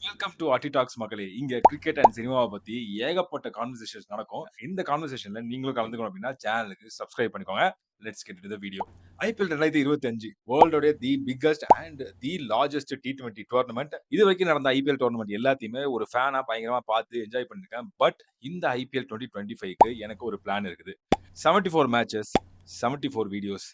Welcome to அட்டி tax மக்களே. இங்க கிரிக்கெட் அண்ட் சினிமாவ பத்தி ஏகப்பட்ட கான்வர்சேஷன்ஸ் நடக்கும். இந்த கான்வர்சேஷன்ல நீங்களும் கலந்துக்கணும் அப்படின்னா சேனலுக்கு சப்ஸ்கிரைப் பண்ணிக்கோங்க. Let's get into the video. IPL 2025 வேர்ல்டோட the biggest and the largest T20 tournament. இதுவரைக்கும் நடந்த ஐபிஎல் டோர்னமெண்ட் எல்லாத்தையுமே ஒரு ஃபேனா பயங்கரமா பார்த்து என்ஜாய் பண்ணிருக்கேன். பட் இந்த ஐபிஎல் 2025க்கு எனக்கு ஒரு பிளான் இருக்குது. 74 மேட்சஸ், 74 வீடியோஸ்.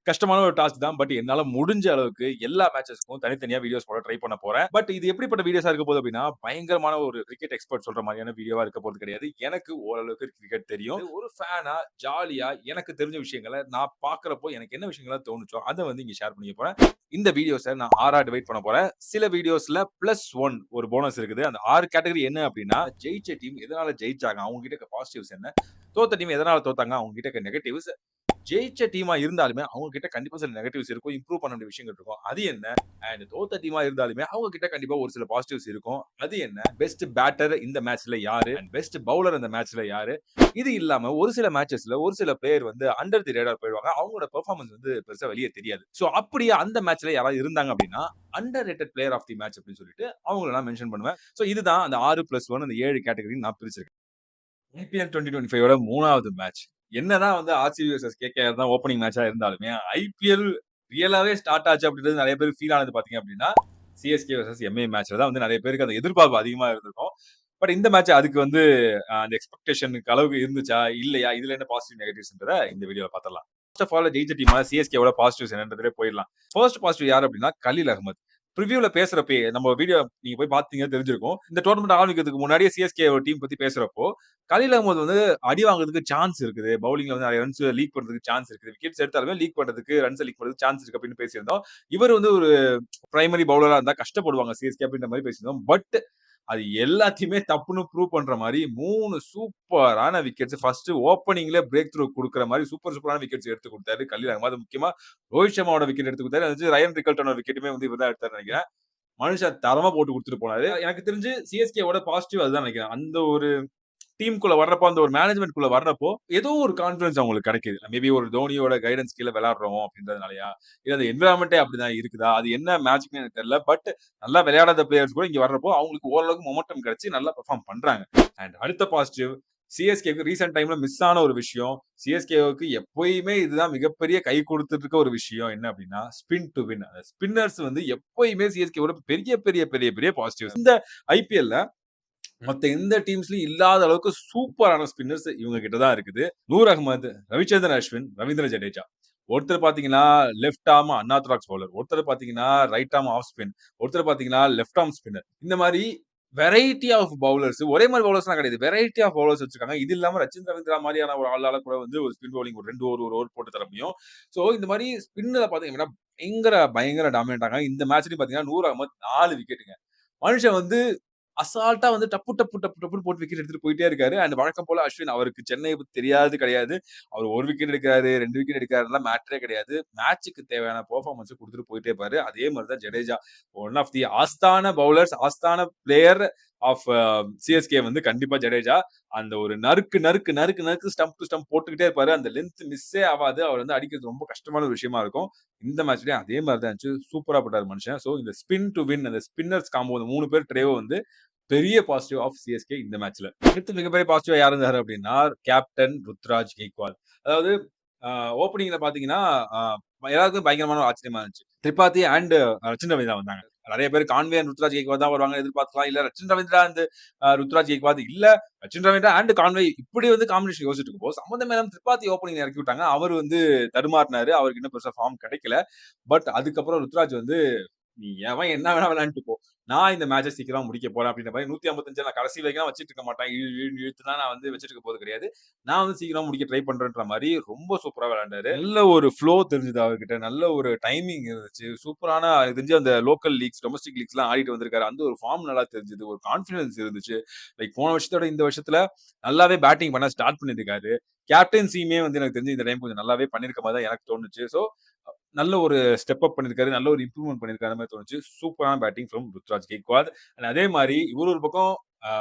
கஷ்டமான ஒரு டாஸ்க் தான். பட் என்னால முடிஞ்ச அளவுக்கு எல்லா மேட்சஸ்க்கும் தனித்தனியா வீடியோஸ் போட ட்ரை பண்ண போறேன். பட் இது எப்படிப்பட்ட வீடியோஸா இருக்க போகுது அப்படின்னா, பயங்கரமான ஒரு கிரிக்கெட் எக்ஸ்பர்ட் சொல்ற மாதிரியான வீடியோவா இருக்க போறது கிடையாது. எனக்கு ஓரளவுக்கு கிரிக்கெட் தெரியும். ஒரு ஃபேனா ஜாலியா எனக்கு தெரிஞ்ச விஷயங்கள நான் பார்க்கிறப்போ எனக்கு என்ன விஷயங்கள்லாம் தோணுச்சோ, அத வந்து இங்க ஷேர் பண்ணிக்க போறேன். இந்த வீடியோஸ நான் 6ஆ டிவைட் பண்ண போறேன். சில வீடியோஸ்ல +1 ஒரு போனஸ் இருக்குது. அந்த 6 கேட்டகரி என்ன அப்படின்னா, ஜெயிச்ச டீம் எதனால ஜெயிச்சாங்க? அவங்க கிட்ட இருக்க பாசிட்டிவ்ஸ் என்ன? தோத்த டீம் எதனால தோத்தாங்க? அவங்க கிட்ட இருக்க நெகட்டிவ்ஸ். ஜெயிச்ச டீமா இருந்தாலுமே அவங்க கிட்ட கண்டிப்பா சில நெகட்டிவ்ஸ் இருக்கும். இம்ப்ரூவ் பண்ண வேண்டிய விஷயங்கள் இருக்கும். அது என்ன? அண்ட் தோத்த டீமா இருந்தாலுமே அவங்க கிட்ட கண்டிப்பா ஒரு சில பாசிட்டிவ்ஸ் இருக்கும். அது என்ன? பெஸ்ட் பேட்டர் இந்த மேட்ச்ல யாரு? அண்ட் பெஸ்ட் பவுலர் இந்த மேட்ச்ல யாரு? இது இல்லாம ஒரு சில மேட்சஸ்ல ஒரு சில பிளேயர் வந்து அண்டர் தி ரேடார் போயிடுவாங்க. அவங்களோட பெர்ஃபார்மன்ஸ் வந்து பெருசா வெளிய தெரியாது. சோ அப்படியே அந்த மேட்ச்ல யாராவது இருந்தாங்க அப்படின்னா, underrated player of the match அப்படின்னு சொல்லிட்டு அவங்கள நான் மென்ஷன் பண்ணுவேன். சோ இதுதான் அந்த 6+1 அந்த 7 கேட்டகரி நான் பிரிச்சிருக்கேன். ஐபிஎல் 2025 3வது மேட்ச். என்னதான் வந்து ஆர்சிபி வெர்சஸ் கேகேஆர் தான் ஓப்பனிங் மேட்சா இருந்தாலுமே, ஐபிஎல் ரியலாவே ஸ்டார்ட் ஆச்சு அப்படின்றது நெறைய பேருக்கு ஃபீல் ஆனது பார்த்தீங்க அப்படின்னா, சிஎஸ்கே வெர்சஸ் எம்ஐ மேட்ச்ல தான் வந்து நெறைய பேருக்கு அந்த எதிர்பார்ப்பு அதிகமா இருந்திருக்கும். பட் இந்த மேட்ச் அதுக்கு வந்து அந்த எக்ஸ்பெக்டேஷனுக்கு அளவுக்கு இருந்துச்சா? இல்லையா? இதுல என்ன பாசிட்டிவ் நெகட்டிவ்ஸ்ன்றத இந்த வீடியோல பார்த்துடலாம். ஃபர்ஸ்ட் ஆஃப் ஆல் ஜெயிச்ச டீமா சிஎஸ்கேவோட பாசிட்டிவ்ஸ் என்னன்றதுலே போயிடலாம். ஃபர்ஸ்ட் பாசிட்டிவ் யாரு அப்படின்னா, கலீல் அகமது. பிரிவியூல பேசுறப்பயே நம்ம வீடியோ நீங்க போய் பார்த்தீங்கன்னா தெரிஞ்சிருக்கும். இந்த டோர்னமெண்ட் ஆரம்பிக்கிறதுக்கு முன்னாடியே சிஎஸ்கே டீம் பத்தி பேசுறப்போ, கலீல் அகமது வந்து அடி வாங்குறதுக்கு சான்ஸ் இருக்குது. பவுலிங்ல வந்து நிறைய ரன்ஸ் லீக் பண்றதுக்கு சான்ஸ் இருக்குது. விக்கெட்ஸ் எடுத்தாலுமே லீக் பண்றதுக்கு, ரன்ஸ் லீக் பண்றதுக்கு சான்ஸ் இருக்கு அப்படின்னு பேசியிருந்தோம். இவர் வந்து ஒரு பிரைமரி பவுலரா இருந்தா கஷ்டப்படுவாங்க சிஎஸ்கே அப்படின்ற மாதிரி பேசியிருந்தோம். பட் அது எல்லாத்தையுமே தப்புன்னு ப்ரூவ் பண்ற மாரி 3 சூப்பரான விக்கெட்ஸ் ஃபர்ஸ்ட் ஓப்பனிங்ல பிரேக் த்ரூ குடுக்குற மாரி சூப்பரான விக்கெட்ஸ் எடுத்து குடுத்தாரு கலீல் அகமது. முக்கியமா ரோஹித் சர்மாவோட விக்கெட் எடுத்து குடுத்தாரு. அது ரயன் ரிக்கல்டனோட விக்கெட்டுமே வந்து இவர் தான் எடுத்தாருன்னு நினைக்கிறேன். மனுஷன் தரமா போட்டு குடுத்துட்டு போனாரு. எனக்கு தெரிஞ்சு சிஎஸ்கேவோட பாசிட்டிவ் அதுதான் நினைக்கிறேன். அந்த ஒரு டீம்க்குள்ள வர்றப்போ, அந்த ஒரு மேனேஜ்மென்ட்குள்ள வர்றப்போ, ஏதோ ஒரு கான்ஃபிடன்ஸ் அவங்களுக்கு கிடைக்குது. மேபி ஒரு தோனியோட கைடன்ஸ் கீழ விளையாடுறோம் அப்படின்றதுனாலயா? இல்ல அந்த என்வைரன்மென்ட்டே அப்படிதான் இருக்குதா? அது என்ன மேஜிக்ன்னு எனக்கு தெரியல. பட் நல்லா விளையாடாத பிளேயர்ஸ் கூட இங்க வர்றப்போ, அவங்களுக்கு ஓரளவுக்கு மொமெண்டம் கிடைச்சு நல்லா பெர்ஃபார்ம் பண்றாங்க. அண்ட் அடுத்த பாசிட்டிவ் சிஎஸ்கேக்கு ரீசென்ட் டைம்ல மிஸ் ஆன ஒரு விஷயம். சிஎஸ்கேவுக்கு எப்பயுமே இதுதான் மிகப்பெரிய கை குடுத்துட்டு இருக்க ஒரு விஷயம் என்ன அப்படின்னா, ஸ்பின் டூ வின். ஸ்பின்னர்ஸ் வந்து எப்பயுமே சிஎஸ்கேவோட பெரிய பாசிட்டிவ்ஸ். இந்த ஐபிஎல்ல மத்த எந்த டீம்ஸ்லயும் இல்லாத அளவுக்கு சூப்பரான ஸ்பின்னர்ஸ் இவங்க கிட்ட தான் இருக்குது. நூர் அகமது, ரவிச்சந்திரன் அஸ்வின், ரவீந்திர ஜடேஜா. ஒருத்தர் பார்த்தீங்கன்னா, லெஃப்ட் ஆர்ம் அன்ஆர்த்தடாக்ஸ் பவுலர். ஒருத்தர் பார்த்தீங்கன்னா, ரைட் ஆர்ம் ஆஃப் ஸ்பின். ஒருத்தர் பார்த்தீங்கன்னா, லெஃப்ட் ஆர்ம் ஸ்பின்னர். இந்த மாரி வெரைட்டி ஆஃப் பவுலர்ஸ். ஒரே மாரி பவுலர்ஸ்லாம் கிடையாது. வெரைட்டி ஆஃப் பவுலர்ஸ் வச்சிருக்காங்க. இது இல்லாம ரச்சின் ரவீந்திரா மாரியான ஒரு ஆளால கூட வந்து ஒரு ஸ்பின் பவுலிங் ஒரு 2 ஓவர், 1 ஓவர் போட்டு தர முடியும். சோ இந்த மாரி ஸ்பின்ல பார்த்தீங்கன்னா, பயங்கர டாமினன்ட் ஆகாங்க. இந்த மேட்ச்லயும் பார்த்தீங்கன்னா, நூர் அகமது 4 விக்கெட்டுங்க. மனுஷன் வந்து அசால்ட்டா வந்து டப்புன்னு போட்டு விக்கெட் எடுத்துட்டு போயிட்டே இருக்காரு. அண்ட் வழக்கம் போல அஸ்வின் அவருக்கு சென்னைய பத்தி தெரியாது கிடையாது. அவர் 1 விக்கெட் எடுக்கிறாரு, 2 விக்கெட் எடுக்கிறாருலாம் மேட்டரே கிடையாது. மேட்ச்க்கு தேவையான பெர்ஃபார்மன்ஸ குடுத்துட்டு போயிட்டே இருப்பாரு. அதே மாரி தான் ஜடேஜா. ஒன் ஆஃப் தி ஆஸ்தான பவுலர்ஸ், ஆஸ்தான பிளேயர் ஆஃப் சிஎஸ்கே வந்து கண்டிப்பா ஜடேஜா. அந்த ஒரு நறுக்கு ஸ்டம்ப் டூ ஸ்டம்ப் போட்டுக்கிட்டே இருப்பாரு. அந்த லென்த் மிஸ்ஸே ஆவாது. அவர் வந்து அடிக்கிறது ரொம்ப கஷ்டமான ஒரு விஷயமா இருக்கும். இந்த மேட்ச்லயும் அதே மாரி தான் இருந்துச்சு. சூப்பரா போட்டாரு மனுஷன். சோ இந்த ஸ்பின் டூ வின் அந்த ஸ்பின்னர்ஸ் காம்போ அந்த 3 பேர் ட்ரேவோ வந்து பெரிய பாசிட்டிவ் ஆஃப் சிஎஸ்கே இந்த மேட்ச்ல. அடுத்து மிகப்பெரிய பாசிட்டிவா யார் இருந்தாரு அப்படின்னா, கேப்டன் ருத்ராஜ் கெய்க்வால். அதாவது ஓப்பனிங்ல பார்த்தீங்கன்னா, அ எல்லாருக்கும் பயங்கரமான ஒரு ஆச்சரியமா இருந்துச்சு. திரிபாதி அண்ட் ரச்சின் ரவீந்திரா வந்தாங்க. நெறைய பேர் கான்வே அண்ட் ருத்ராஜ் கெய்க்வால் தான் வருவாங்கன்னு எதிர்பார்க்கலாம். இல்ல ரச்சின் ரவீந்திரா அண்ட் ருத்ராஜ் கெய்க்வால் இல்ல ரச்சின் ரவீந்திரா அண்ட் கான்வே இப்படி வந்து காம்பினேஷன் யோசிச்சுட்டு இருக்கும்போது, சம்மந்தமே இல்லாம திரிபாதி ஓப்பனிங்ல இறக்கி விட்டாங்க. அவர் வந்து தடுமாறுனாரு. அவருக்கு இன்னும் பெருசா ஃபார்ம் கிடைக்கல. பட் அதுக்கப்புறம் ருத்ராஜ் வந்து நீ எவன் என்ன வேணா விளையாண்டுட்டு போ. நான் இந்த மேட்ச சீக்கிரமா முடிக்க போறேன் அப்படின்ற மாரி 155 நான் கடைசி வரைக்கும் வச்சுட்டு இருக்க மாட்டேன். இழுத்துலாம் நான் வந்து வச்சுட்டு இருக்க போறது கிடையாது. நான் வந்து சீக்கிரமா முடிக்க ட்ரை பண்றேன்ற மாரி ரொம்ப சூப்பரா விளையாண்டாரு. நல்ல ஒரு ஃப்ளோ தெரிஞ்சது அவர்கிட்ட. நல்ல ஒரு டைமிங் இருந்துச்சு. சூப்பரான எனக்கு தெரிஞ்சு அந்த லோக்கல் லீக்ஸ், டொமஸ்டிக் லீக்ஸ்லாம் ஆடிட்டு வந்திருக்காரு. அந்த ஒரு ஃபார்ம் நல்லா தெரிஞ்சது. ஒரு கான்ஃபிடன்ஸ் இருந்துச்சு. லைக் போன வருஷத்தோட இந்த வருஷத்துல நல்லாவே பேட்டிங் பண்ண ஸ்டார்ட் பண்ணியிருக்காரு. கேப்டன்சியுமே வந்து எனக்கு தெரிஞ்சு இந்த டைம் கொஞ்சம் நல்லாவே பண்ணியிருக்க மாரி தான் எனக்கு தோணுச்சு. சோ நல்ல ஒரு ஸ்டெப் அப் பண்ணியிருக்காரு. நல்ல ஒரு இம்ப்ரூவ்மென்ட் பண்ணியிருக்காரு மாரி தோணுச்சு. சூப்பரான batting from Ruturaj Gaikwad. And அதே மாரி இவரு ஒரு பக்கம் அ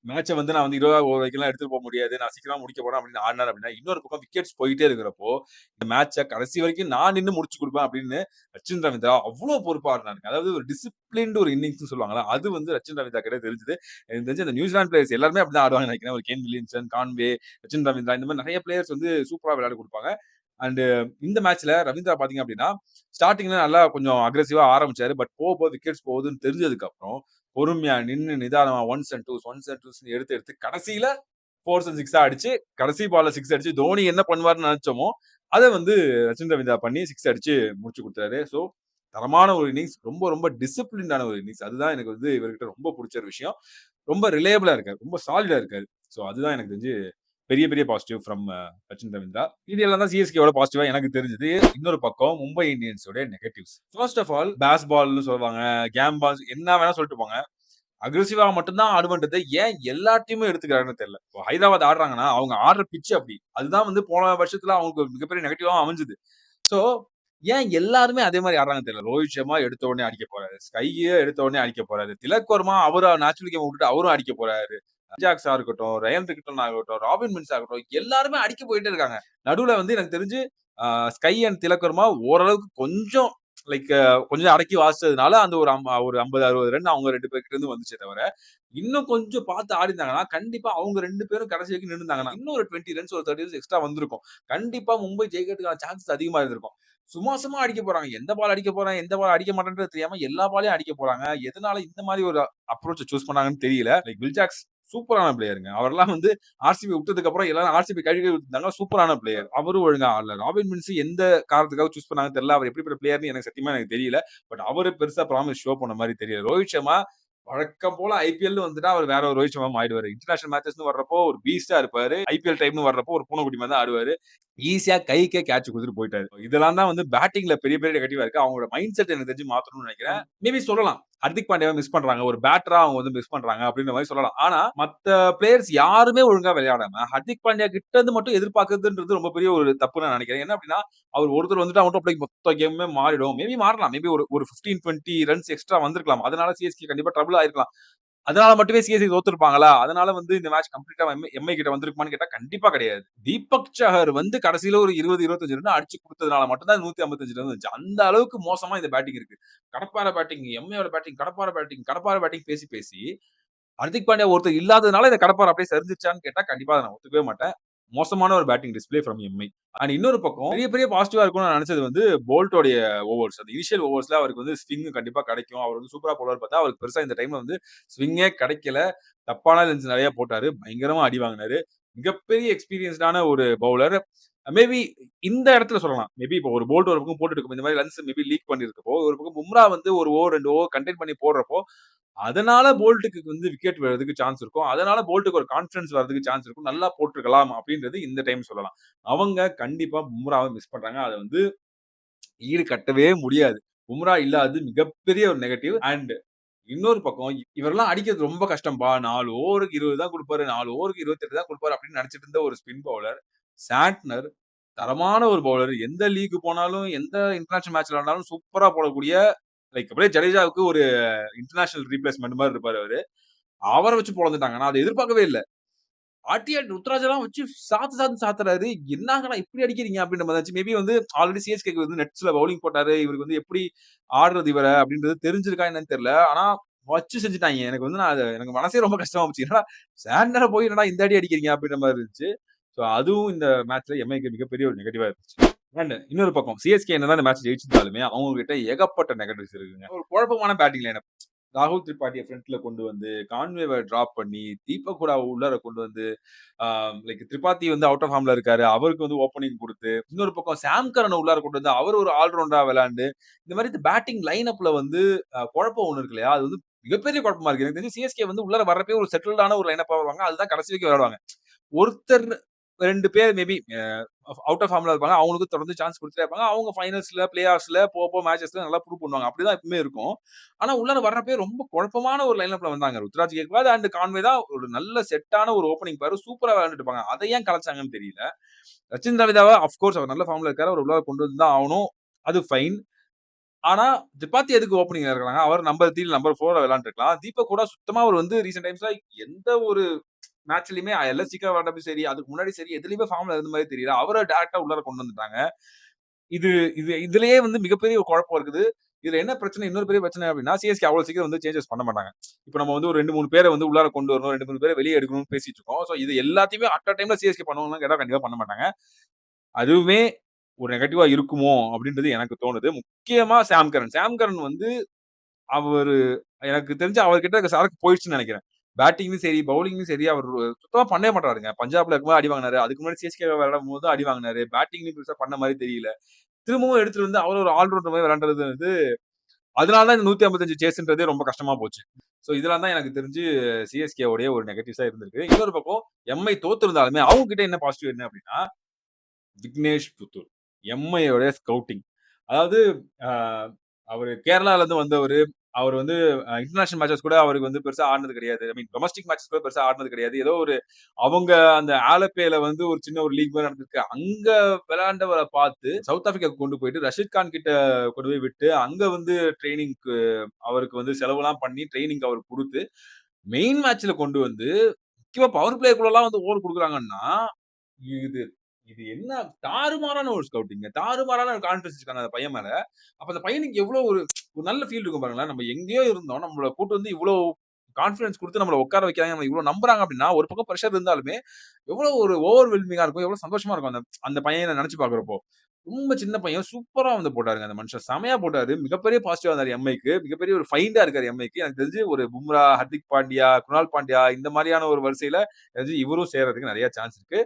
மேட்ச வந்து நான் வந்து 20 ஓவர் வரைக்கும்லாம் எடுத்துட்டு போ முடியாது. நான் சீக்கிரமா முடிக்க போறேன் அப்படின்னு ஆடுனாரு அப்படின்னா, இன்னொரு பக்கம் விக்கெட்ஸ் போயிட்டே இருக்கிறப்போ, இந்த மேட்ச கடைசி வரைக்கும் நான் நின்னு முடிச்சு குடுப்பேன் அப்படின்னு ரச்சின் ரவீந்திரா அவ்ளோ பொறுப்பா ஆடுனாருங்க. அதாவது ஒரு டிசிப்ளின்டு ஒரு இன்னிங்ஸ்ன்னு சொல்லுவாங்கல்ல, அது வந்து ரச்சின் ரவீந்திரா கிட்ட தெரிஞ்சது. எனக்கு தெரிஞ்சு அந்த நியூசிலாந்து பிளேயர்ஸ் எல்லாருமே அப்படிதான் ஆடுவாங்கன்னு நெனைக்கிறேன். ஒரு Kane Williamson, Conway, Rachin Ravindra இந்த மாரி நெறைய பிளேயர்ஸ் வந்து சூப்பரா விளையாடி குடுப்பாங்க. அண்ட் இந்த மேட்ச்ல ரவீந்திரா பார்த்தீங்க அப்படின்னா, ஸ்டார்ட்டிங்ல நல்லா கொஞ்சம் அக்ரெசிவா ஆரம்பிச்சாரு. பட் போக போக விக்கெட்ஸ் போகுதுன்னு தெரிஞ்சதுக்கு அப்புறம், பொறுமையா நின்னு நிதானமா ஒன்ஸ் அண்ட் டூஸ்ன்னு எடுத்து எடுத்து கடைசியில 4ஸ் அண்ட் 6 அடிச்சு, கடைசி பால்ல 6 அடிச்சு தோனி என்ன பண்ணுவாருன்னு நெனச்சோமோ, அத வந்து ரச்சின் ரவீந்திரா பண்ணி 6 அடிச்சு முடிச்சு குடுத்தாரு. ஸோ தரமான ஒரு இன்னிங்ஸ். ரொம்ப ரொம்ப டிசிப்ளின்டான ஒரு இன்னிங்ஸ். அதுதான் எனக்கு வந்து இவர்கிட்ட ரொம்ப புடிச்ச ஒரு விஷயம். ரொம்ப ரிலையபிளா இருக்காரு. ரொம்ப சாலிடா இருக்காரு. ஸோ அதுதான் எனக்கு தெரிஞ்சு பெரிய பெரிய பாசிட்டிவ் ஃப்ரம் சச்சின் ரவீந்திரா. இது எல்லாம் தான் சிஎஸ்கேவோட பாசிட்டிவா எனக்கு தெரிஞ்சது. இன்னொரு பக்கம் மும்பை இந்தியன்ஸோட negatives. First of all pace பால்ன்னு சொல்லுவாங்க. கேம் பால்ஸ் என்ன வேணா சொல்லிட்டு போங்க. அக்ரெசிவா மட்டும் தான் ஆடுவேன்றத ஏன் எல்லா டீமும் எடுத்துக்கிறாங்கன்னு தெரியல. இப்போ ஹைதராபாத் ஆடுறாங்கன்னா, அவங்க ஆடுற பிட்ச் அப்படி. அதுதான் வந்து போன வருஷத்துல அவங்களுக்கு ஒரு மிகப்பெரிய நெகட்டிவா அமைஞ்சது. சோ, ஏன் எல்லாருமே அதே மாரி ஆடுறாங்கன்னு தெரியல. ரோஹித் சர்மா எடுத்த உடனே அடிக்க போறாரு. ஸ்கையே எடுத்த உடனே அடிக்க போறாரு. திலக் வர்மா அவரு நேச்சுரல் கேம் விட்டுட்டு அவரும் அடிக்க போறாரு. அஜாக்ஸா இருக்கட்டும், ரயன் ரிக்கர்டன் ஆகட்டும், ராபின் மின்ஸ் ஆகட்டும், எல்லாருமே அடிக்க போயிட்டே இருக்காங்க. நடுவுல வந்து எனக்கு தெரிஞ்சு ஸ்கை அண்ட் திலக் வர்மா ஓரளவுக்கு கொஞ்சம் லைக் கொஞ்சம் அடக்கி வாசிச்சதுனால அந்த ஒரு 50, 60 ரன் அவங்க 2 பேர்கிட்ட இருந்து வந்துச்சே தவிர, இன்னும் கொஞ்சம் பார்த்து ஆடிருந்தாங்கன்னா, கண்டிப்பா அவங்க 2 பேரும் கடைசி வரைக்கும் நின்னுருந்தாங்கன்னா, இன்னும் ஒரு 20 ரன்ஸ் ஒரு 30 ரன்ஸ் எக்ஸ்ட்ரா வந்திருக்கும். கண்டிப்பா மும்பை ஜெயிக்கிறதுக்கான சான்சஸ் அதிகமா இருந்திருக்கும். சும்மா சும்மா அடிக்க போறாங்க. எந்த பால் அடிக்க போறேன், எந்த பால் அடிக்க மாட்டேன்றது தெரியாம எல்லா பாலையும் அடிக்க போறாங்க. எதனால இந்த மாரி ஒரு அப்ரோச்ச சூஸ் பண்ணாங்கன்னு தெரியல. லைக் வில் ஜாக்ஸ் சூப்பரான பிளேயர்ங்க. அவரெல்லாம் வந்து ஆர்சிபி விட்டதுக்கு அப்புறம் எல்லாரும் ஆர்சிபி கழுவி விட்டுருந்தாங்க. சூப்பரான பிளேயர். அவரும் ஒழுங்கா ஆடல. ராபின் மின்ஸ் எந்த காரணத்துக்காக சூஸ் பண்ணாங்கன்னு தெரியல. அவர் எப்படிப்பட்ட பிளேயர்ன்னு எனக்கு சத்தியமா எனக்கு தெரியல. பட் அவரு பெருசா ப்ராமிஸ் ஷோ பண்ண மாரி தெரியல. ரோஹித் சர்மா வழக்கம் போல ஐபிஎல்னு வந்துட்டா அவர் வேற ஒரு ரோஹித் சர்மா ஆயிடுவாரு. இன்டர்நேஷனல் மேட்சஸ்ன்னு வர்றப்போ ஒரு பீஸ்டா இருப்பாரு. ஐபிஎல் டைம்னு வர்றப்போ ஒரு பூனைக்குட்டி மாரி தான் ஆடுவாரு. ஈஸியா கைக்கே கேட்ச் குடுத்துட்டு போயிட்டாரு. இதெல்லாம் தான் வந்து பேட்டிங்ல பெரிய பெரிய நெகட்டிவா இருக்கு. அவங்களோட மைண்ட் செட் எனக்கு தெரிஞ்சு மாத்தணும்னு நெனைக்கிறேன். மேபி சொல்லலாம். ஹர்திக் பாண்டியாவ மிஸ் பண்றாங்க. ஒரு பேட்டரா அவங்க வந்து மிஸ் பண்றாங்க அப்படின்ற மாரி சொல்லலாம். ஆனா மத்த பிளேயர்ஸ் யாருமே ஒழுங்கா விளையாடாம, ஹர்திக் பாண்டியா கிட்ட இருந்து மட்டும் எதிர்பார்க்கிறதுன்றது ரொம்ப பெரிய ஒரு தப்புன்னு நான் நெனைக்கிறேன். என்ன அப்படின்னா, அவர் ஒருத்தர் வந்துட்டு அவங்கட்ட அப்படியே மொத்த கேமுமே மாறிடும். மேபி மாறலாம். மேபி ஒரு ஒரு 15, 20 ரன்ஸ் எக்ஸ்ட்ரா வந்திருக்கலாம். அதனால சிஎஸ்கே கண்டிப்பா ட்ரபிள் ஆயிருக்கலாம். அதனால மட்டுமே சிஎஸ்கே தோத்துருப்பாங்களா? அதனால வந்து இந்த மேட்ச் கம்ப்ளீட்டா எம்ஐ கிட்ட வந்திருக்குமான்னு கேட்டா கண்டிப்பா கிடையாது. தீபக் சஹர் வந்து கடைசில ஒரு 20, 25 ரன் அடிச்சு குடுத்ததுனால மட்டும் தான் 155 ரன் வந்துச்சு. அந்த அளவுக்கு மோசமா இந்த பேட்டிங் இருக்கு. கடப்பார பேட்டிங், எம்ஐயோட பேட்டிங், கடப்பார பேட்டிங், கடப்பார பேட்டிங் பேசி பேசி ஹர்திக் பாண்டியா ஒருத்தர் இல்லாததுனால இந்த கடப்பார அப்படியே சரிஞ்சிருச்சான்னு கேட்டா கண்டிப்பா அத நான் ஒத்துக்கவே மாட்டேன். மோசமான ஒரு batting display from Mi. And இன்னொரு பக்கம் பெரிய பெரிய பாசிட்டிவா இருக்கும்னு நான் நினைச்சது வந்து போல்ட்டோடைய ஓவர்ஸ். அந்த இனிஷியல் ஓவர்ஸ்ல அவருக்கு வந்து ஸ்விங் கண்டிப்பா கிடைக்கும். அவர் வந்து சூப்பரா போடுவார்ன்னு பார்த்தா, அவருக்கு பெருசா இந்த டைம்ல வந்து ஸ்விங்கே கிடைக்கல. தப்பான லென்ஸ் நெறைய போட்டாரு. பயங்கரமா அடி வாங்குனாரு. மிகப்பெரிய எக்ஸ்பீரியன்ஸ்டான ஒரு பவுலர். மேபி இந்த இடத்துல சொல்லலாம். மேபி இப்போ ஒரு போல்ட் ஒரு பக்கம் போட்டுட்டு இருக்கும். இந்த மாரி லென்ஸ் மேபி லீக் பண்ணியிருக்கப்போ, ஒரு பக்கம் பும்ரா வந்து 1 ஓவர் 2 ஓவர் கன்டெயின் பண்ணி போடுறப்போ, அதனால போல்ட்க்கு வந்து விக்கெட் விழறதுக்கு சான்ஸ் இருக்கும். அதனால போல்ட்க்கு ஒரு கான்ஃபிடன்ஸ் வரதுக்கு சான்ஸ் இருக்கும். நல்லா போட்டுருக்கலாம் அப்படின்றது இந்த டைம் சொல்லலாம். அவங்க கண்டிப்பா பும்ராவ மிஸ் பண்றாங்க. அத வந்து ஈடு கட்டவே முடியாது. பும்ரா இல்லாதது மிகப்பெரிய ஒரு நெகட்டிவ். அண்ட் இன்னொரு பக்கம் இவரெல்லாம் அடிக்கிறது ரொம்ப கஷ்டம்பா. 4 ஓவருக்கு 20 தான் குடுப்பாரு. 4 ஓவருக்கு 28 தான் குடுப்பாரு அப்படின்னு நெனச்சிட்டு இருந்த ஒரு ஸ்பின் பவுலர் சாண்ட்னர் தரமான ஒரு பவுலர். எந்த லீக் போனாலும், எந்த இன்டர்நேஷனல் மேட்ச் விளையாண்டாலும் சூப்பரா போடக்கூடிய லைக் அப்படியே ஜடேஜாவுக்கு ஒரு இன்டர்நேஷனல் ரீப்ளேஸ்மென்ட் மாரி இருப்பாரு அவரு. அவர வச்சு பொளந்துட்டாங்க. நான் அத எதிர்பார்க்கவே இல்ல. ருத்ராஜெல்லாம் வச்சு சாத்துறாரு. "என்னாங்கடா இப்படி அடிக்கிறீங்க?" அப்படின்ற மாரி இருந்துச்சு. மேபி வந்து ஆல்ரெடி சிஎஸ்கேக்கு வந்து நெட்ஸ்ல பவுலிங் போட்டாரு. இவருக்கு வந்து எப்படி ஆடுறது இவர அப்படின்றது தெரிஞ்சிருக்கா என்னன்னு தெரியல. ஆனா வச்சு செஞ்சுட்டாய்ங்க. எனக்கு வந்து எனக்கு மனசே ரொம்ப கஷ்டமா போச்சு. என்னடா சாண்டர போய் என்னடா இந்த அடி அடிக்கிறீங்க அப்படின்ற மாரி இருந்துச்சு. ஸோ அதுவும் இந்த மேட்ச்ல எம்ஐக்கு மிகப்பெரிய ஒரு நெகட்டிவா இருந்துச்சு. அண்ட் இன்னொரு பக்கம் சிஎஸ்கே என்னதான் இந்த மேட்ச் ஜெயிச்சிருந்தாலுமே, அவங்க கிட்ட ஏகப்பட்ட நெகட்டிவ்ஸ் இருக்குங்க. ஒரு குழப்பமான பேட்டிங் லைனப். ராகுல் திரிபாட்டிய ஃப்ரண்ட்ல கொண்டு வந்து, கான்வேவ டிராப் பண்ணி, தீபக் ஹூடாவ உள்ளார கொண்டு வந்து, ஆ லைக் திரிபாத்தி வந்து அவுட் ஆஃப் ஃபார்ம்ல இருக்காரு. அவருக்கு வந்து ஓப்பனிங் குடுத்து, இன்னொரு பக்கம் சாம் கரன உள்ளார கொண்டு வந்து, அவர் ஒரு ஆல் ரவுண்டரா விளையாண்டு, இந்த மாரி இந்த பேட்டிங் லைன் அப்ல வந்து குழப்பம் ஒண்ணு இருக்கு இல்லையா? அது வந்து மிகப்பெரிய குழப்பமா இருக்கு. எனக்கு தெரிஞ்சு சிஎஸ்கே வந்து உள்ளார வர்றப்பயே ஒரு செட்டில்டான ஒரு லைன் அப்பா வருவாங்க. அதுதான் கடைசி வரைக்கும் விளையாடுவாங்க. ஒருத்தர் 2 பேர் மேபி அவுட் ஆஃப் ஃபார்ம்ல இருப்பாங்க. அவங்களுக்கு தொடர்ந்து சான்ஸ் குடுத்துட்டே இருப்பாங்க. அவங்க ஃபைனல்ஸ்ல, பிளே ஆஃப்ஸ்ல போக மேட்சஸ்ல நல்லா ப்ரூவ் பண்ணுவாங்க. அப்படிதான் எப்பவுமே இருக்கும். ஆனா உள்ளார வர்றப்பயே ரொம்ப குழப்பமான ஒரு லைன் அப்ல வந்தாங்க. ருத்ராஜ் கேக்வாட் அண்ட் கான்வே தான் ஒரு நல்ல செட்டான ஒரு ஓப்பனிங் பேர். சூப்பரா விளையாண்டுட்டு இருப்பாங்க. அத ஏன் கலைச்சாங்கன்னு தெரியல. சச்சின் ரவிதாவ ஆஃப் கோர்ஸ் அவர் நல்ல ஃபார்ம்ல இருக்காரு. அவர் உள்ளார கொண்டு வந்து தான் ஆவணும். அது ஃபைன். ஆனா திரிபாத்தி எதுக்கு ஓப்பனிங்ல இறக்குறாங்க? அவர் நம்பர் 3 நம்பர் 4 விளையாண்டுருக்கலாம். தீபக் கூட சுத்தமா அவர் வந்து ரீசென்ட் டைம்ஸ்ல எந்த ஒரு மேட்ச்லயுமே எல்எஸ்ஜிக்காக விளையாண்டப்ப சரி, அதுக்கு முன்னாடி சரி எதுலயுமே ஃபார்ம்ல இருந்த மாரி தெரியல. அவர டைரக்ட்டா உள்ளார கொண்டு வந்துட்டாங்க. இது இதுலயே வந்து மிகப்பெரிய ஒரு குழப்பம் இருக்குது. இதுல என்ன பிரச்சனை இன்னொரு பெரிய பிரச்சனை அப்டின்னா, சிஎஸ்கே அவ்வளவு சீக்கிரம் வந்து சேஞ்சஸ் பண்ண மாட்டாங்க. இப்ப நம்ம வந்து ஒரு 2, 3 பேர வந்து உள்ளார கொண்டு வரணும். 2, 3 பேர வெளிய எடுக்கணும்னு பேசிட்டு இருக்கோம். சோ இது எல்லாத்தையுமே அட் டைம்ல சிஎஸ்கே பண்ணுவாங்களான்னு கேட்டா கண்டிப்பா பண்ண மாட்டாங்க. அதுவுமே ஒரு நெகட்டிவா இருக்குமோ அப்டின்றது எனக்கு தோணுது. முக்கியமா சாம் கரன். சாம் கரன் வந்து அவரு எனக்கு தெரிஞ்சு அவர்கிட்ட இருக்க சரக்கு போயிடுச்சுன்னு நெனைக்கிறேன். பேட்டிங்லயும் சரி, பவுலிங்லயும் சரி அவர் சுத்தமா பண்ணவே மாட்றாருங்க. பஞ்சாப்ல இருக்கும்போது அடி வாங்குனாரு. அதுக்கு முன்னாடி சிஎஸ்கே விளையாடும்போது அடி வாங்குனாரு. பேட்டிங்லயும் பெருசா பண்ண மாரி தெரியல. திரும்பவும் எடுத்துட்டு வந்து அவரு ஒரு ஆல்ரவுண்டர் மாரி விளையாண்டது வந்து அதனால தான் இந்த 155 சேஸ்ன்றதே ரொம்ப கஷ்டமா போச்சு. சோ இதெல்லாம் தான் எனக்கு தெரிஞ்சு சிஎஸ்கே உடைய ஒரு நெகட்டிவ்ஸா இருந்திருக்கு. இன்னொரு பக்கம் எம்ஐ தோத்திருந்தாலுமே அவங்க கிட்ட என்ன பாசிட்டிவ் என்ன அப்டின்னா, விக்னேஷ் புத்தூர். எம்ஐயோட ஸ்கவுட்டிங். அதாவது அ அவரு கேரளாலருந்து வந்தவரு. அவரு வந்து இன்டர்நேஷனல் மேட்சஸ் கூட அவருக்கு வந்து பெருசா ஆடுனது கிடையாது. ஐ மீன் டொமஸ்டிக் மேட்சஸ் கூட பெருசா ஆடுனது கிடையாது. ஏதோ ஒரு அவங்க அந்த ஆலப்பேல வந்து ஒரு சின்ன ஒரு லீக் மாரி நடந்திருக்கு. அங்க விளையாண்டவர பார்த்து சவுத் ஆப்பிரிக்காவுக்கு கொண்டு போயிட்டு ரஷீத் கான் கிட்ட கொண்டு போய் விட்டு, அங்க வந்து ட்ரெய்னிங்க்கு அவருக்கு வந்து செலவுலாம் பண்ணி ட்ரெய்னிங் அவருக்கு குடுத்து, மெயின் மேட்ச்ல கொண்டு வந்து முக்கியமா பவர் பிளேக்குள்ளலாம் வந்து ஓவர் குடுக்குறாங்கன்னா, இது இது என்ன தாறுமாறான ஒரு ஸ்கவுட்டிங்க. தாறுமாறான ஒரு கான்ஃபிடன்ஸ் இருக்காங்க அந்த பையன் மேல. அப்ப அந்த பையனுக்கு எவ்ளோ ஒரு ஒரு நல்ல ஃபீல் இருக்கும் பாருங்களேன். நம்ம எங்கேயோ இருந்தோம். நம்மள கூட்டு வந்து இவ்ளோ கான்ஃபிடன்ஸ் குடுத்து நம்மள உட்கார வைக்கிறாங்க. நம்மள இவ்ளோ நம்புறாங்க அப்டின்னா, ஒரு பக்கம் பிரஷர் இருந்தாலுமே, எவ்ளோ ஒரு ஓவர்வெல்மிங்கா இருக்கும். எவ்ளோ சந்தோஷமா இருக்கும். அந்த அந்த பையன நெனச்சு பார்க்கிறப்போ. ரொம்ப சின்ன பையன். சூப்பரா வந்து போட்டாருங்க அந்த மனுஷன். செமையா போட்டாரு. மிகப்பெரிய பாசிட்டிவா இருந்தாரு எம்ஐக்கு. மிகப்பெரிய ஒரு ஃபைண்டா இருக்காரு எம்ஐக்கு. எனக்கு தெரிஞ்சு ஒரு பும்ரா, ஹர்திக் பாண்டியா, குணால் பாண்டியா இந்த மாரியான ஒரு வரிசையில எனக்கு தெரிஞ்சு இவரும் சேர்றதுக்கு நெறைய சான்ஸ் இருக்கு.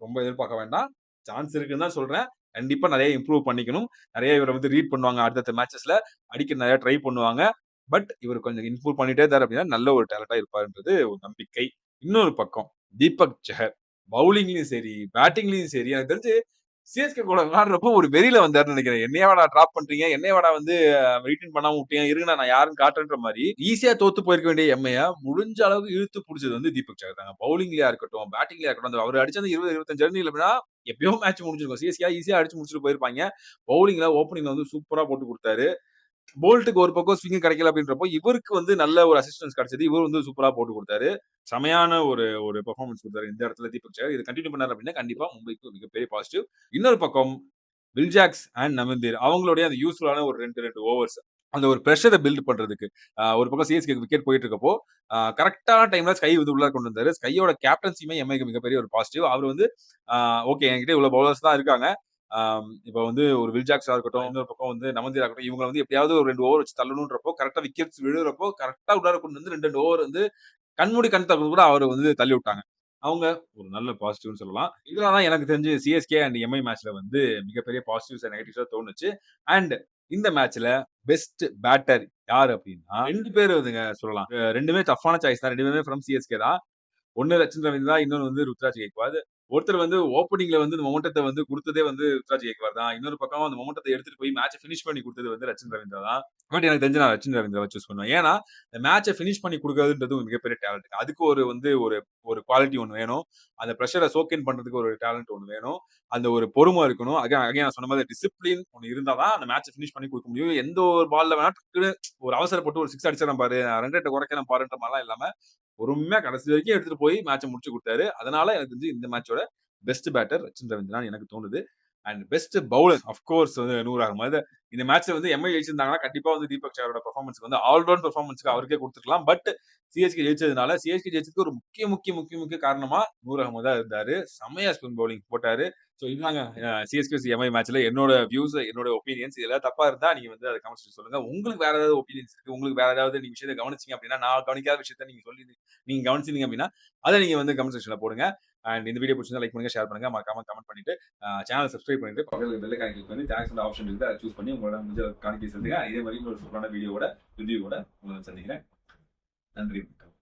ரொம்ப எதிர்பார்க்க வேண்டாம். சான்ஸ் இருக்குன்னு தான் சொல்றேன். கண்டிப்பா நெறைய இம்ப்ரூவ் பண்ணிக்கணும். நெறைய இவர வந்து ரீட் பண்ணுவாங்க அடுத்தடுத்த மேட்சஸ்ல. அடிக்க நெறைய ட்ரை பண்ணுவாங்க. பட் இவரு கொஞ்சம் இம்ப்ரூவ் பண்ணிட்டே இருந்தாரு அப்டின்னா, நல்ல ஒரு டேலண்டா இருப்பாருன்றது ஒரு நம்பிக்கை. இன்னொரு பக்கம் தீபக் சஹர். பவுலிங்லயும் சரி, பேட்டிங்லயும் சரி, எனக்கு தெரிஞ்சு சிஎஸ்கே கூட விளையாடுறப்போ ஒரு வெறியில வந்தாருன்னு நெனைக்கிறேன். என்னையவாடா டிராப் பண்றீங்க? என்னையவாடா வந்து ரிட்டர்ன் பண்ணாம விட்டீங்க? இருங்கடா நான் யாருன்னு காட்டுறேன்ற மாரி, ஈஸியா தோத்து போயிருக்க வேண்டிய எம்ஐய முடிஞ்ச அளவுக்கு இழுத்து புடிச்சது வந்து தீபக் சஹர் தாங்க. பவுலிங்லயா இருக்கட்டும், பேட்டிங்லயா இருக்கட்டும், அந்த அவரு அடிச்ச அந்த 20, 25 ரன் இல்லன்னா எப்பயோ மேட்ச் முடிஞ்சிருக்கும். சிஎஸ்கே ஈஸியா அடிச்சு முடிச்சுட்டு போயிருப்பாய்ங்க. பவுலிங்ல ஓப்பனிங்ல வந்து சூப்பரா போட்டு குடுத்தாரு. போல்ட்க்கு ஒரு பக்கம் ஸ்விங் கிடைக்கல அப்படின்றப்போ, இவருக்கு வந்து நல்ல ஒரு அசிஸ்டன்ஸ் கிடைச்சது. இவரு வந்து சூப்பரா போட்டு குடுத்தாரு. செமையான ஒரு ஒரு பெர்ஃபார்மன்ஸ் குடுத்தாரு இந்த இடத்துல தீபக் சஹர். இது கன்டின்யூ பண்ணாரு அப்படின்னா, கண்டிப்பா மும்பைக்கு ஒரு மிகப்பெரிய பாசிட்டிவ். இன்னொரு பக்கம் வில்ஜாக்ஸ் அண்ட் நமந்தீர் அவங்களுடைய அந்த யூசுவலான ஒரு 2 ஓவர்ஸ். அந்த ஒரு பிரஷர பில்ட் பண்றதுக்கு. ஒரு பக்கம் சிஎஸ்கேக்கு விக்கெட் போயிட்டு இருக்கப்போ, கரெக்ட்டான டைம்ல ஸ்கை வந்து உள்ள கொண்டு வந்தாரு. ஸ்கையோட கேப்டன்சியுமே எம்ஐக்கு மிகப்பெரிய ஒரு பாசிட்டிவ். அவரு வந்து ஓகே என்கிட்ட இவ்வளவு பவுலர்ஸ் தான் இருக்காங்க. இப்ப வந்து ஒரு வில்ஜாக்ஸா இருக்கட்டும், இன்னொரு பக்கம் வந்து நமந்தீரா இருக்கட்டும், இவங்கள வந்து எப்படியாவது ஒரு 2 ஓவர் வச்சு தள்ளணும்ன்றப்போ, கரெக்ட்டா விக்கெட்ஸ் விழுறப்போ, கரெக்ட்டா உள்ளார கொண்டு வந்து 2 ஓவர் வந்து கண்மூடி கண் திறந்து கூட அவர வந்து தள்ளி விட்டாங்க. அவங்க ஒரு நல்ல பாசிட்டிவ்னு சொல்லலாம். இதெல்லாம் தான் எனக்கு தெரிஞ்சு சிஎஸ்கே அண்ட் எம்ஐ மேட்ச்ல வந்து மிகப்பெரிய பாசிட்டிவ்ஸ் அண்ட் நெகட்டிவ்ஸா தோணுச்சு. அண்ட் இந்த மேட்ச்ல பெஸ்ட் பேட்டர் யாரு அப்டின்னா 2 பேர் வந்துங்க சொல்லலாம். 2மே டஃப்பான சாய்ஸ் தான். 2 பேருமே ஃப்ரம் சிஎஸ்கே தான். ஒண்ணு ரச்சின் ரவீந்திரா, இன்னொன்னு வந்து ருத்ராஜ் கெய்க்வாத். ஒருத்தர் வந்து ஓப்பனிங்ல வந்து இந்த மொமெண்டத்த வந்து குடுத்ததே வந்து ருத்ராஜ் கெய்க்வாத் தான். இன்னொரு பக்கம் அந்த மொமெண்டத்த எடுத்துட்டு போய் மேட்ச பினிஷ் பண்ணி குடுத்தது வந்து ரச்சின் ரவீந்திரா தான். பட் எனக்கு தெரிஞ்சு நான் ரச்சின் ரவீந்திராவ சூஸ் பண்ணுவேன். ஏன்னா, இந்த மேட்ச பினிஷ் பண்ணி குடுக்குறதுன்றது ஒரு மிகப்பெரிய டேலண்ட். அதுக்கு ஒரு வந்து ஒரு ஒரு குவாலிட்டி ஒண்ணு வேணும். அந்த பிரஷர சோக் இன் பண்றதுக்கு ஒரு டேலண்ட் ஒண்ணு வேணும். அந்த ஒரு பொறும இருக்கணும். அகைன் நான் சொன்ன மாதிரி டிசிப்ளின் ஒண்ணு இருந்தா தான் அந்த மேட்ச பினிஷ் பண்ணி குடுக்க முடியும். எந்த ஒரு பால்ல வேணா டக்குனு ஒரு அவசரப்பட்டு ஒரு 6 அடிச்சிடறேன் பாரு, ரன் ரேட்ட குறைக்கிறேன் பாருன்ற மாரிலாம் இல்லாம பொறுமையா கடைசி வரைக்கும் எடுத்துட்டு போய் மேட்ச முடிச்சு குடுத்தாரு. அதனால எனக்கு தெரிஞ்சு இந்த மேட்சோட பெஸ்ட் பேட்டர் ரச்சின் ரவீந்திரான்னு எனக்கு தோணுது. And best bowler of course வந்து நூர் அகமது. இந்த மேட்ச்ல வந்து எம்ஐ ஜெயிச்சிருந்தாங்கன்னா, கண்டிப்பா வந்து தீபக் சஹரோட பெர்ஃபார்மன்ஸ்க்கு வந்து ஆல் ரவுண்ட் பெர்ஃபார்மன்ஸ்க்கு அவருக்கே குடுத்துருக்கலாம். பட் சிஎஸ்கே ஜெயிச்சதுனால, சிஎஸ்கே ஜெயிச்சதுக்கு ஒரு முக்கிய காரணமா நூர் அகமது தான் இருந்தாரு. செம்மையா ஸ்பின் பவுலிங் போட்டாரு. சோ இதுதாங்க சிஎஸ்கே vs எம்ஐ மேட்ச்ல என்னோட வியூஸ், என்னோட ஒப்பீனியன்ஸ் இதெல்லாம் தப்பா இருந்தா நீங்க வந்து அத கமெண்ட் செக்ஷன்ல சொல்லுங்க. உங்களுக்கு வேற ஏதாவது ஒப்பீனியன்ஸ் இருக்கு. உங்களுக்கு வேற ஏதாவது நீங்க விஷயத்த கவனிச்சீங்க அப்டின்னா, நான் கவனிக்காத விஷயத்த நீங்க சொல்லி நீங்க கவனிச்சீங்க அப்டின்னா, அத நீங்க வந்து கமெண்ட் செக்ஷன்ல போடுங்க. அண்ட் இந்த வீடியோ பிடிச்சிருந்தா லைக் பண்ணுங்க, ஷேர் பண்ணுங்க. மறக்காம கமெண்ட் பண்ணிட்டு சேனல் சப்ஸ்கிரைப் பண்ணிட்டு பக்கத்துல பெல் ஐகான் கிளிக் பண்ணி தேங்க்ஸ் ஆப்ஷன் இருக்குது. அத சூஸ் பண்ணி உங்களோட முடிஞ்ச காணிக்கை செலுத்துங்க. இதே மாதிரி இன்னொரு சூப்பரான வீடியோவோட ரிவ்யூவோட உங்களை சந்திக்கிறேன். நன்றி.